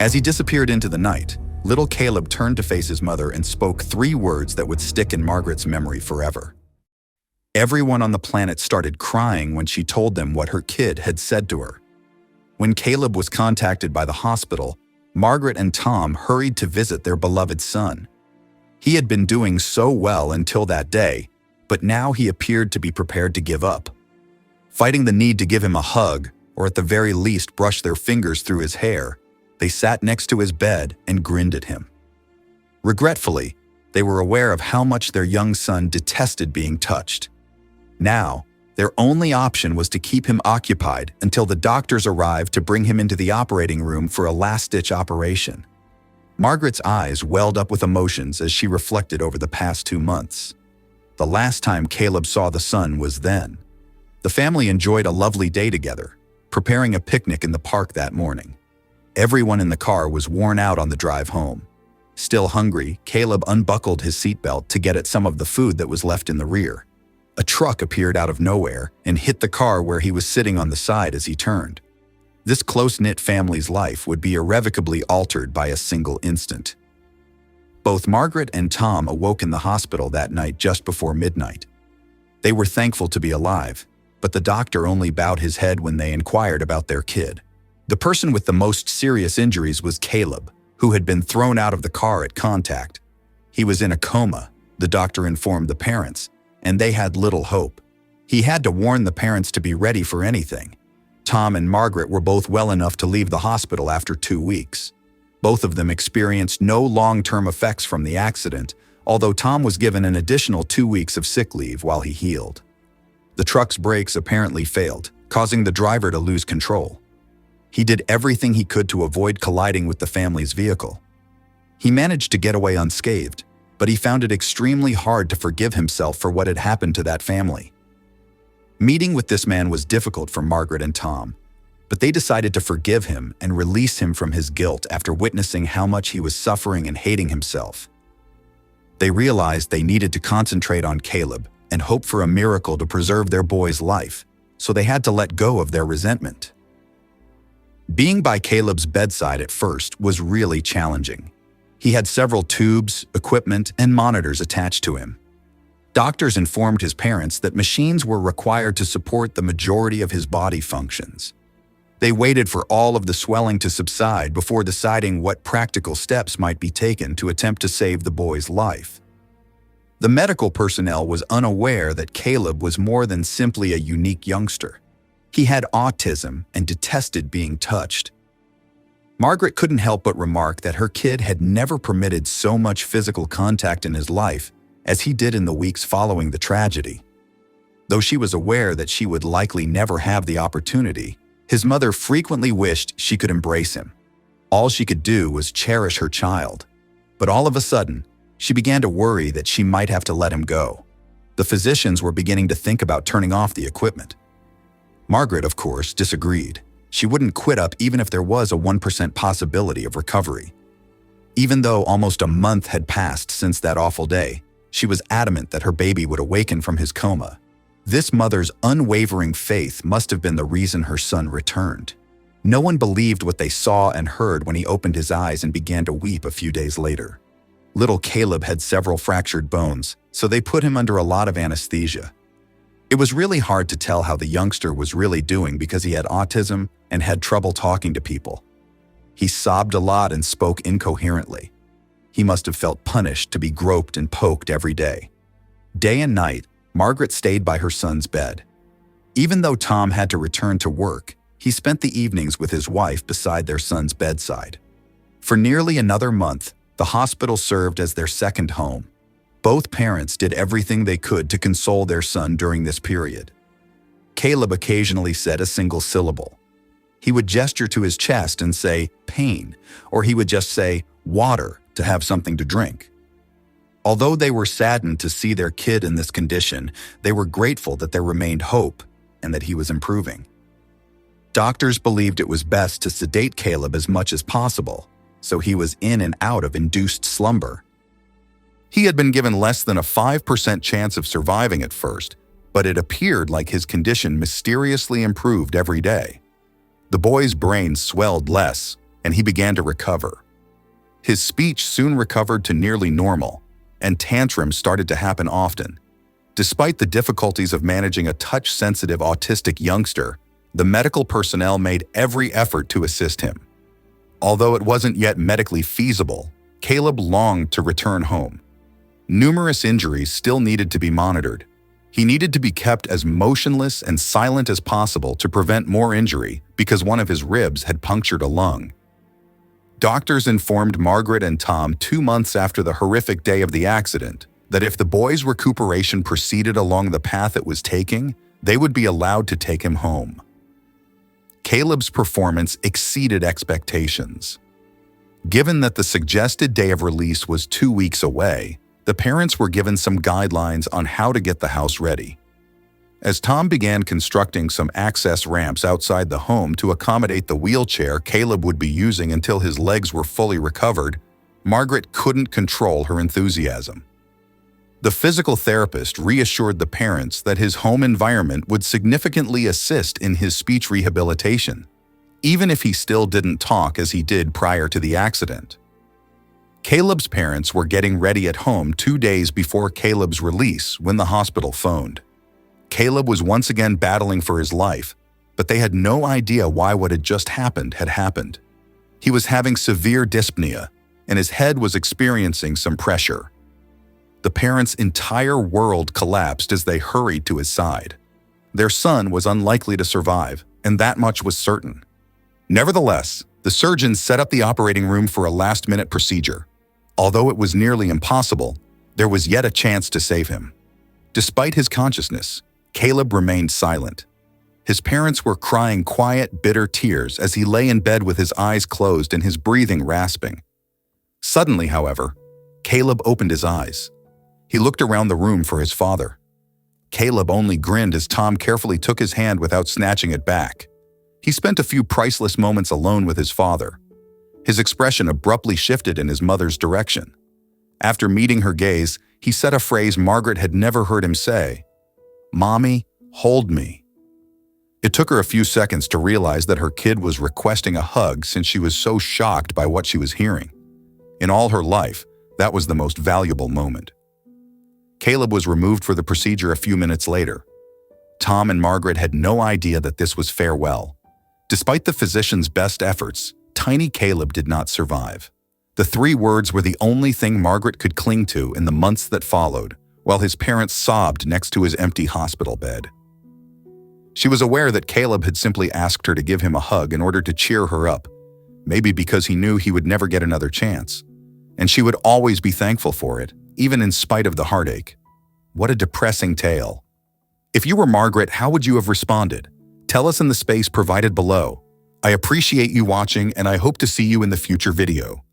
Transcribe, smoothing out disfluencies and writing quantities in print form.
As he disappeared into the night, little Caleb turned to face his mother and spoke 3 words that would stick in Margaret's memory forever. Everyone on the planet started crying when she told them what her kid had said to her. When Caleb was contacted by the hospital, Margaret and Tom hurried to visit their beloved son. He had been doing so well until that day, but now he appeared to be prepared to give up. Fighting the need to give him a hug, or at the very least brush their fingers through his hair, they sat next to his bed and grinned at him. Regretfully, they were aware of how much their young son detested being touched. Now, their only option was to keep him occupied until the doctors arrived to bring him into the operating room for a last-ditch operation. Margaret's eyes welled up with emotions as she reflected over the past 2 months. The last time Caleb saw the sun was then. The family enjoyed a lovely day together, preparing a picnic in the park that morning. Everyone in the car was worn out on the drive home. Still hungry, Caleb unbuckled his seatbelt to get at some of the food that was left in the rear. A truck appeared out of nowhere and hit the car where he was sitting on the side as he turned. This close-knit family's life would be irrevocably altered by a single instant. Both Margaret and Tom awoke in the hospital that night just before midnight. They were thankful to be alive, but the doctor only bowed his head when they inquired about their kid. The person with the most serious injuries was Caleb, who had been thrown out of the car at contact. He was in a coma, the doctor informed the parents, and they had little hope. He had to warn the parents to be ready for anything. Tom and Margaret were both well enough to leave the hospital after 2 weeks. Both of them experienced no long-term effects from the accident, although Tom was given an additional 2 weeks of sick leave while he healed. The truck's brakes apparently failed, causing the driver to lose control. He did everything he could to avoid colliding with the family's vehicle. He managed to get away unscathed, but he found it extremely hard to forgive himself for what had happened to that family. Meeting with this man was difficult for Margaret and Tom, but they decided to forgive him and release him from his guilt after witnessing how much he was suffering and hating himself. They realized they needed to concentrate on Caleb and hope for a miracle to preserve their boy's life, so they had to let go of their resentment. Being by Caleb's bedside at first was really challenging. He had several tubes, equipment, and monitors attached to him. Doctors informed his parents that machines were required to support the majority of his body functions. They waited for all of the swelling to subside before deciding what practical steps might be taken to attempt to save the boy's life. The medical personnel was unaware that Caleb was more than simply a unique youngster. He had autism and detested being touched. Margaret couldn't help but remark that her kid had never permitted so much physical contact in his life as he did in the weeks following the tragedy. Though she was aware that she would likely never have the opportunity, his mother frequently wished she could embrace him. All she could do was cherish her child. But all of a sudden, she began to worry that she might have to let him go. The physicians were beginning to think about turning off the equipment. Margaret, of course, disagreed. She wouldn't quit up even if there was a 1% possibility of recovery. Even though almost a month had passed since that awful day, she was adamant that her baby would awaken from his coma. This mother's unwavering faith must have been the reason her son returned. No one believed what they saw and heard when he opened his eyes and began to weep a few days later. Little Caleb had several fractured bones, so they put him under a lot of anesthesia. It was really hard to tell how the youngster was really doing because he had autism and had trouble talking to people. He sobbed a lot and spoke incoherently. He must have felt punished to be groped and poked every day. Day and night, Margaret stayed by her son's bed. Even though Tom had to return to work, he spent the evenings with his wife beside their son's bedside. For nearly another month, the hospital served as their second home. Both parents did everything they could to console their son during this period. Caleb occasionally said a single syllable. He would gesture to his chest and say, "pain," or he would just say, "water," to have something to drink. Although they were saddened to see their kid in this condition, they were grateful that there remained hope and that he was improving. Doctors believed it was best to sedate Caleb as much as possible, so he was in and out of induced slumber. He had been given less than a 5% chance of surviving at first, but it appeared like his condition mysteriously improved every day. The boy's brain swelled less, and he began to recover. His speech soon recovered to nearly normal, and tantrums started to happen often. Despite the difficulties of managing a touch-sensitive autistic youngster, the medical personnel made every effort to assist him. Although it wasn't yet medically feasible, Caleb longed to return home. Numerous injuries still needed to be monitored. He needed to be kept as motionless and silent as possible to prevent more injury because one of his ribs had punctured a lung. Doctors informed Margaret and Tom 2 months after the horrific day of the accident that if the boy's recuperation proceeded along the path it was taking, they would be allowed to take him home. Caleb's performance exceeded expectations. Given that the suggested day of release was 2 weeks away, the parents were given some guidelines on how to get the house ready. As Tom began constructing some access ramps outside the home to accommodate the wheelchair Caleb would be using until his legs were fully recovered, Margaret couldn't control her enthusiasm. The physical therapist reassured the parents that his home environment would significantly assist in his speech rehabilitation, even if he still didn't talk as he did prior to the accident. Caleb's parents were getting ready at home 2 days before Caleb's release when the hospital phoned. Caleb was once again battling for his life, but they had no idea why what had just happened had happened. He was having severe dyspnea, and his head was experiencing some pressure. The parents' entire world collapsed as they hurried to his side. Their son was unlikely to survive, and that much was certain. Nevertheless, the surgeons set up the operating room for a last-minute procedure. Although it was nearly impossible, there was yet a chance to save him. Despite his consciousness, Caleb remained silent. His parents were crying quiet, bitter tears as he lay in bed with his eyes closed and his breathing rasping. Suddenly, however, Caleb opened his eyes. He looked around the room for his father. Caleb only grinned as Tom carefully took his hand without snatching it back. He spent a few priceless moments alone with his father. His expression abruptly shifted in his mother's direction. After meeting her gaze, he said a phrase Margaret had never heard him say, "Mommy, hold me." It took her a few seconds to realize that her kid was requesting a hug since she was so shocked by what she was hearing. In all her life, that was the most valuable moment. Caleb was removed for the procedure a few minutes later. Tom and Margaret had no idea that this was farewell. Despite the physician's best efforts, tiny Caleb did not survive. The 3 words were the only thing Margaret could cling to in the months that followed, while his parents sobbed next to his empty hospital bed. She was aware that Caleb had simply asked her to give him a hug in order to cheer her up, maybe because he knew he would never get another chance. And she would always be thankful for it, even in spite of the heartache. What a depressing tale. If you were Margaret, how would you have responded? Tell us in the space provided below. I appreciate you watching, and I hope to see you in the future video.